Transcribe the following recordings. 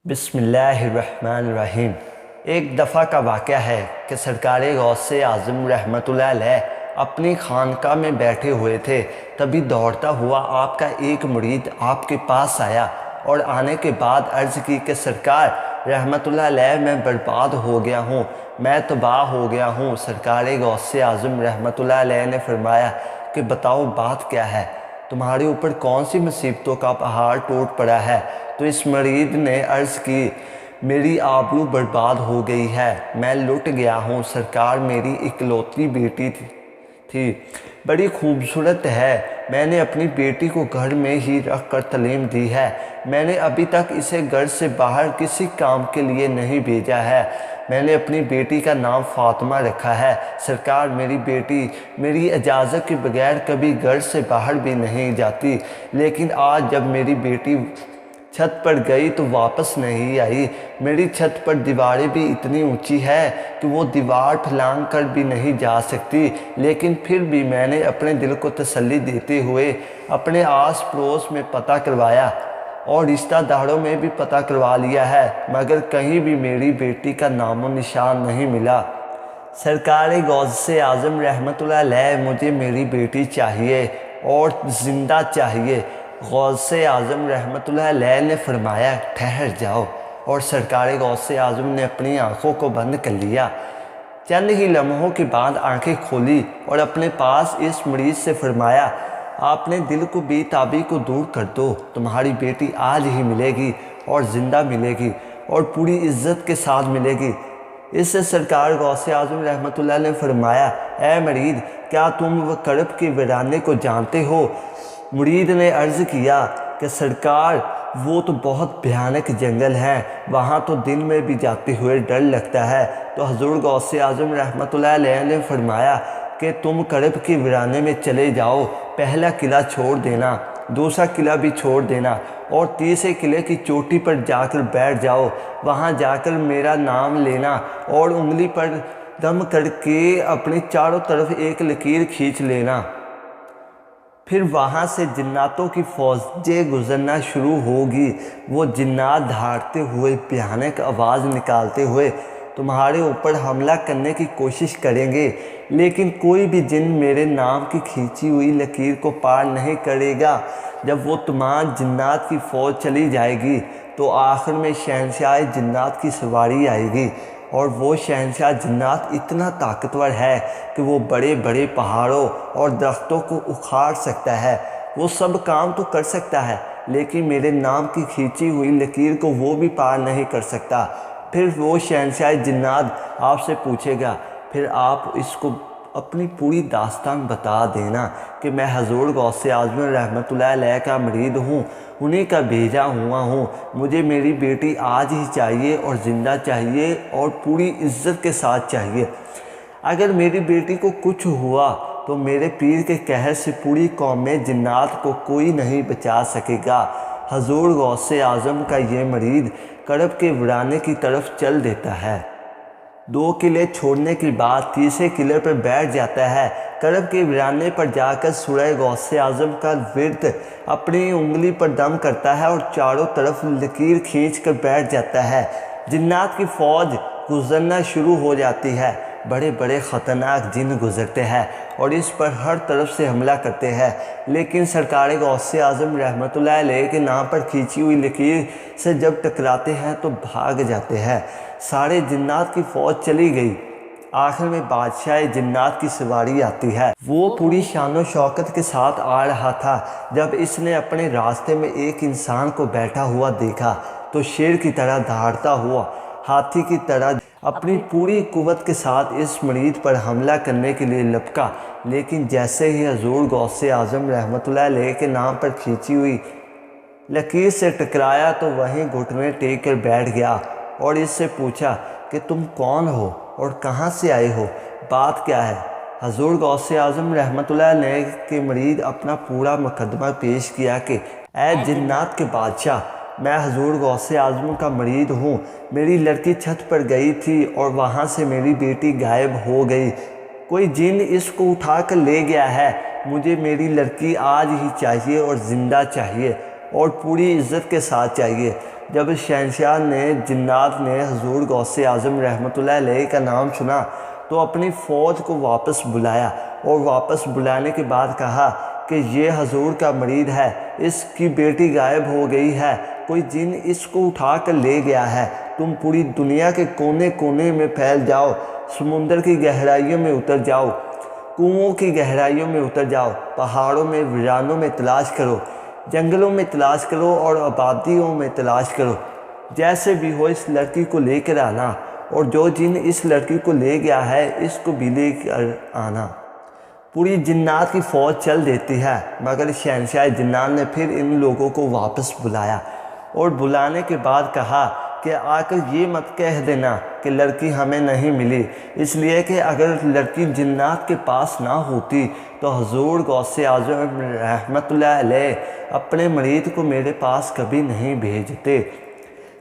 بسم اللہ الرحمن الرحیم۔ ایک دفعہ کا واقعہ ہے کہ سرکار غوث اعظم رحمۃ اللہ علیہ اپنی خانقاہ میں بیٹھے ہوئے تھے۔ تبھی دوڑتا ہوا آپ کا ایک مرید آپ کے پاس آیا اور آنے کے بعد عرض کی کہ سرکار رحمۃ اللہ علیہ میں برباد ہو گیا ہوں، میں تباہ ہو گیا ہوں۔ سرکار غوث اعظم رحمۃ اللہ علیہ نے فرمایا کہ بتاؤ بات کیا ہے، تمہارے اوپر کون سی مصیبتوں کا پہاڑ ٹوٹ پڑا ہے؟ تو اس مرید نے عرض کی میری آبرو برباد ہو گئی ہے، میں لٹ گیا ہوں۔ سرکار میری اکلوتی بیٹی تھی، بڑی خوبصورت ہے، میں نے اپنی بیٹی کو گھر میں ہی رکھ کر تعلیم دی ہے، میں نے ابھی تک اسے گھر سے باہر کسی کام کے لیے نہیں بھیجا ہے، میں نے اپنی بیٹی کا نام فاطمہ رکھا ہے۔ سرکار میری بیٹی میری اجازت کے بغیر کبھی گھر سے باہر بھی نہیں جاتی، لیکن آج جب میری بیٹی چھت پر گئی تو واپس نہیں آئی۔ میری چھت پر دیواریں بھی اتنی اونچی ہے کہ وہ دیوار پھلانگ کر بھی نہیں جا سکتی، لیکن پھر بھی میں نے اپنے دل کو تسلی دیتے ہوئے اپنے آس پڑوس میں پتہ کروایا اور رشتہ داروں میں بھی پتہ کروا لیا ہے، مگر کہیں بھی میری بیٹی کا نام و نشان نہیں ملا۔ سرکار غوث اعظم رحمۃ اللہ علیہ مجھے میری بیٹی چاہیے اور زندہ چاہیے۔ غوث اعظم رحمۃ اللہ علیہ نے فرمایا ٹھہر جاؤ، اور سرکار غوث اعظم نے اپنی آنکھوں کو بند کر لیا۔ چند ہی لمحوں کے بعد آنکھیں کھولی اور اپنے پاس اس مریض سے فرمایا اپنے دل کو بے تابی کو دور کر دو، تمہاری بیٹی آج ہی ملے گی اور زندہ ملے گی اور پوری عزت کے ساتھ ملے گی۔ اس سے سرکار غوث اعظم رحمۃ اللہ نے فرمایا اے مرید، کیا تم کرب کے ویرانے کو جانتے ہو؟ مرید نے عرض کیا کہ سرکار وہ تو بہت بھیانک جنگل ہے، وہاں تو دن میں بھی جاتے ہوئے ڈر لگتا ہے۔ تو حضور غوث اعظم رحمۃ اللہ علیہ نے فرمایا کہ تم کرب کے ویرانے میں چلے جاؤ، پہلا قلعہ چھوڑ دینا، دوسرا قلعہ بھی چھوڑ دینا اور تیسرے قلعے کی چوٹی پر جا کر بیٹھ جاؤ، وہاں جا کر میرا نام لینا اور انگلی پر دم کر کے اپنی چاروں طرف ایک لکیر کھینچ لینا، پھر وہاں سے جناتوں کی فوجیں گزرنا شروع ہوگی۔ وہ جنات دھاڑتے ہوئے بھیانک آواز نکالتے ہوئے تمہارے اوپر حملہ کرنے کی کوشش کریں گے، لیکن کوئی بھی جن میرے نام کی کھینچی ہوئی لکیر کو پار نہیں کرے گا۔ جب وہ تمام جنات کی فوج چلی جائے گی تو آخر میں شہنشاہ جنات کی سواری آئے گی، اور وہ شہنشاہ جنات اتنا طاقتور ہے کہ وہ بڑے بڑے پہاڑوں اور درختوں کو اکھاڑ سکتا ہے، وہ سب کام تو کر سکتا ہے، لیکن میرے نام کی کھینچی ہوئی لکیر کو وہ بھی پار نہیں کر سکتا۔ پھر وہ شہنشاہ جنات آپ سے پوچھے گا، پھر آپ اس کو اپنی پوری داستان بتا دینا کہ میں حضور غوث اعظم رحمۃ اللہ علیہ کا مرید ہوں، انہیں کا بھیجا ہوا ہوں، مجھے میری بیٹی آج ہی چاہیے اور زندہ چاہیے اور پوری عزت کے ساتھ چاہیے۔ اگر میری بیٹی کو کچھ ہوا تو میرے پیر کے قہر سے پوری قوم میں جنات کو کوئی نہیں بچا سکے گا۔ حضور غوث اعظم کا یہ مرید کرب کے ویرانے کی طرف چل دیتا ہے، 2 قلعے چھوڑنے کے بعد تیسرے قلعے پر بیٹھ جاتا ہے، کرب کے ویرانے پر جا کر سورہ غوث اعظم کا ورد اپنی انگلی پر دم کرتا ہے اور چاروں طرف لکیر کھینچ کر بیٹھ جاتا ہے۔ جنات کی فوج گزرنا شروع ہو جاتی ہے، بڑے بڑے خطرناک جن گزرتے ہیں اور اس پر ہر طرف سے حملہ کرتے ہیں، لیکن سرکار غوث اعظم رحمۃ اللہ علیہ کے نام پر کھینچی ہوئی لکیر سے جب ٹکراتے ہیں تو بھاگ جاتے ہیں۔ سارے جنات کی فوج چلی گئی، آخر میں بادشاہ جنات کی سواری آتی ہے۔ وہ پوری شان و شوکت کے ساتھ آ رہا تھا۔ جب اس نے اپنے راستے میں ایک انسان کو بیٹھا ہوا دیکھا تو شیر کی طرح دھاڑتا ہوا ہاتھی کی طرح اپنی پوری قوت کے ساتھ اس مرید پر حملہ کرنے کے لیے لپکا، لیکن جیسے ہی حضور غوث اعظم رحمۃ اللہ علیہ کے نام پر کھینچی ہوئی لکیر سے ٹکرایا تو وہیں گھٹنے ٹیک کر بیٹھ گیا اور اس سے پوچھا کہ تم کون ہو اور کہاں سے آئے ہو، بات کیا ہے؟ حضور غوث اعظم رحمۃ اللہ علیہ کے مرید اپنا پورا مقدمہ پیش کیا کہ اے جنات کے بادشاہ، میں حضور غوث اعظم کا مرید ہوں، میری لڑکی چھت پر گئی تھی اور وہاں سے میری بیٹی غائب ہو گئی، کوئی جن اس کو اٹھا کر لے گیا ہے، مجھے میری لڑکی آج ہی چاہیے اور زندہ چاہیے اور پوری عزت کے ساتھ چاہیے۔ جب شہنشاہ نے جنات نے حضور غوث اعظم رحمۃ اللہ علیہ کا نام سنا تو اپنی فوج کو واپس بلایا، اور واپس بلانے کے بعد کہا کہ یہ حضور کا مرید ہے، اس کی بیٹی غائب ہو گئی ہے، کوئی جن اس کو اٹھا کر لے گیا ہے، تم پوری دنیا کے کونے کونے میں پھیل جاؤ، سمندر کی گہرائیوں میں اتر جاؤ، کنوؤں کی گہرائیوں میں اتر جاؤ، پہاڑوں میں، ویرانوں میں تلاش کرو، جنگلوں میں تلاش کرو اور آبادیوں میں تلاش کرو، جیسے بھی ہو اس لڑکی کو لے کر آنا، اور جو جن اس لڑکی کو لے گیا ہے اس کو بھی لے کر آنا۔ پوری جنات کی فوج چل دیتی ہے، مگر شہنشاہ جنات نے پھر ان لوگوں کو واپس بلایا، اور بلانے کے بعد کہا کہ آ کر یہ مت کہہ دینا کہ لڑکی ہمیں نہیں ملی، اس لیے کہ اگر لڑکی جنات کے پاس نہ ہوتی تو حضور غوث اعظم رحمۃ اللہ علیہ اپنے مرید کو میرے پاس کبھی نہیں بھیجتے۔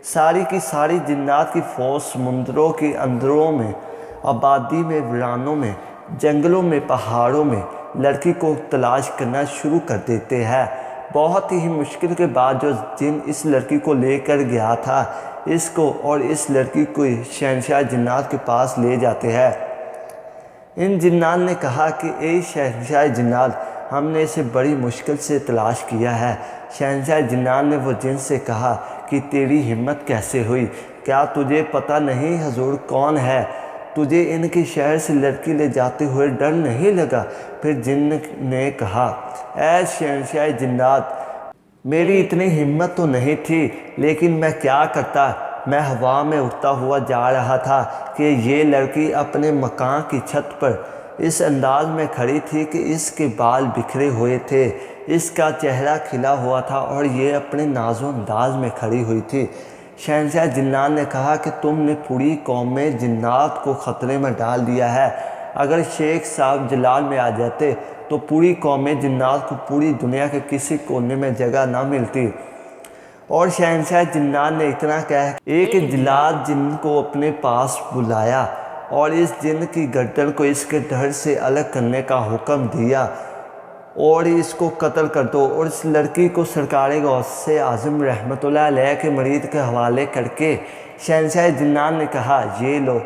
ساری کی ساری جنات کی فوج سمندروں کے اندروں میں، آبادی میں، ویرانوں میں، جنگلوں میں، پہاڑوں میں لڑکی کو تلاش کرنا شروع کر دیتے ہیں۔ بہت ہی مشکل کے بعد جو جن اس لڑکی کو لے کر گیا تھا اس کو اور اس لڑکی کو شہنشاہ جنات کے پاس لے جاتے ہیں۔ ان جنات نے کہا کہ اے شہنشاہ جنات، ہم نے اسے بڑی مشکل سے تلاش کیا ہے۔ شہنشاہ جنات نے وہ جن سے کہا کہ تیری ہمت کیسے ہوئی؟ کیا تجھے پتہ نہیں حضور کون ہے؟ تجھے ان کے شہر سے لڑکی لے جاتے ہوئے ڈر نہیں لگا؟ پھر جن نے کہا اے شہنشاہ جنات، میری اتنی ہمت تو نہیں تھی، لیکن میں کیا کرتا، میں ہوا میں اڑتا ہوا جا رہا تھا کہ یہ لڑکی اپنے مکان کی چھت پر اس انداز میں کھڑی تھی کہ اس کے بال بکھرے ہوئے تھے، اس کا چہرہ کھلا ہوا تھا اور یہ اپنے ناز و انداز میں کھڑی ہوئی تھی۔ شہنشاہ جنات نے کہا کہ تم نے پوری قوم میں جنات کو خطرے میں ڈال دیا ہے، اگر شیخ صاحب جلال میں آ جاتے تو پوری قوم جنات کو پوری دنیا کے کسی کونے میں جگہ نہ ملتی۔ اور شہنشاہ جنات نے اتنا کہا ایک جلاد جن کو اپنے پاس بلایا اور اس جن کی گردن کو اس کے دھڑ سے الگ کرنے کا حکم دیا اور اس کو قتل کر دو، اور اس لڑکی کو سرکار غوث اعظم رحمۃ اللہ علیہ کے مرید کے حوالے کر کے شہنشاہ جنات نے کہا یہ لو،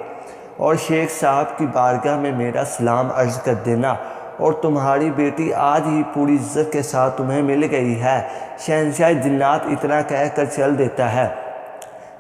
اور شیخ صاحب کی بارگاہ میں میرا سلام عرض کر دینا، اور تمہاری بیٹی آج ہی پوری عزت کے ساتھ تمہیں مل گئی ہے۔ شہنشاہ جنات اتنا کہہ کر چل دیتا ہے۔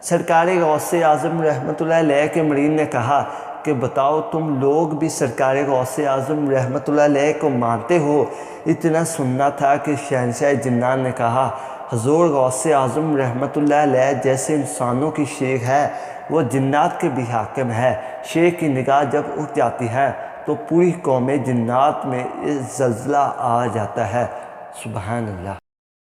سرکار غوث اعظم رحمۃ اللہ علیہ کے مرید نے کہا کہ بتاؤ تم لوگ بھی سرکار غوث اعظم رحمۃ اللہ علیہ کو مانتے ہو؟ اتنا سننا تھا کہ شہنشاہ جنات نے کہا حضور غوث اعظم رحمۃ اللہ علیہ جیسے انسانوں کی شیخ ہے وہ جنات کے بھی حاکم ہے۔ شیخ کی نگاہ جب اٹھ جاتی ہے تو پوری قوم جنات میں زلزلہ آ جاتا ہے۔ سبحان اللہ۔